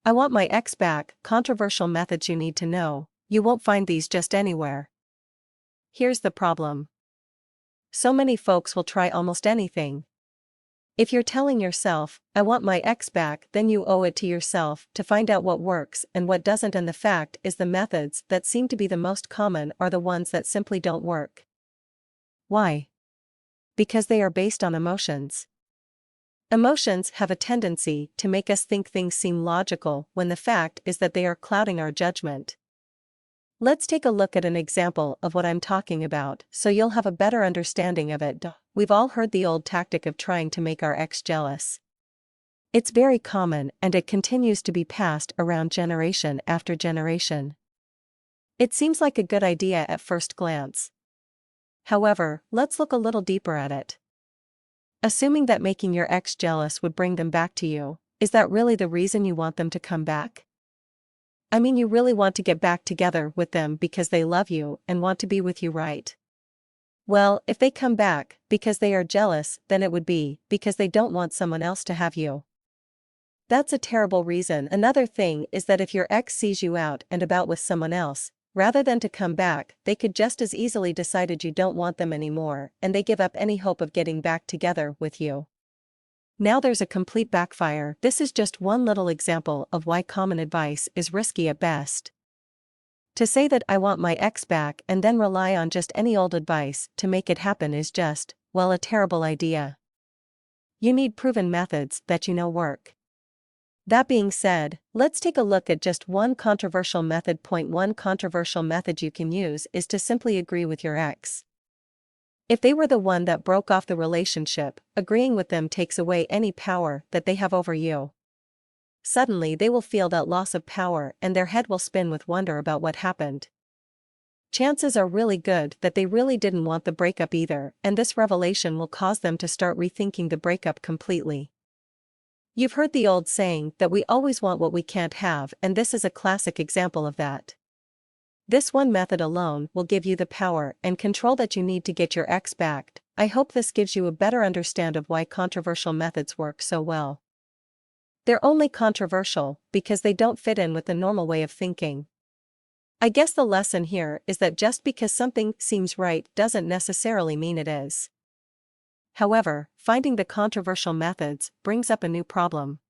I want my ex back. Controversial methods you need to know. You won't find these just anywhere. Here's the problem. So many folks will try almost anything. If you're telling yourself, I want my ex back, then you owe it to yourself to find out what works and what doesn't, and the fact is the methods that seem to be the most common are the ones that simply don't work. Why? Because they are based on emotions. Emotions have a tendency to make us think things seem logical when the fact is that they are clouding our judgment. Let's take a look at an example of what I'm talking about so you'll have a better understanding of it. We've all heard the old tactic of trying to make our ex jealous. It's very common and it continues to be passed around generation after generation. It seems like a good idea at first glance. However, let's look a little deeper at it. Assuming that making your ex jealous would bring them back to you, is that really the reason you want them to come back? I mean, you really want to get back together with them because they love you and want to be with you, right? Well, if they come back because they are jealous, then it would be because they don't want someone else to have you. That's a terrible reason. Another thing is that if your ex sees you out and about with someone else, rather than to come back, they could just as easily decided you don't want them anymore, and they give up any hope of getting back together with you. Now there's a complete backfire. This is just one little example of why common advice is risky at best. To say that I want my ex back and then rely on just any old advice to make it happen is just, well, a terrible idea. You need proven methods that you know work. That being said, let's take a look at just one controversial method. Point 1. Controversial method you can use is to simply agree with your ex. If they were the one that broke off the relationship, agreeing with them takes away any power that they have over you. Suddenly they will feel that loss of power and their head will spin with wonder about what happened. Chances are really good that they really didn't want the breakup either, and this revelation will cause them to start rethinking the breakup completely. You've heard the old saying that we always want what we can't have, and this is a classic example of that. This one method alone will give you the power and control that you need to get your ex back. I hope this gives you a better understanding of why controversial methods work so well. They're only controversial because they don't fit in with the normal way of thinking. I guess the lesson here is that just because something seems right doesn't necessarily mean it is. However, finding the controversial methods brings up a new problem.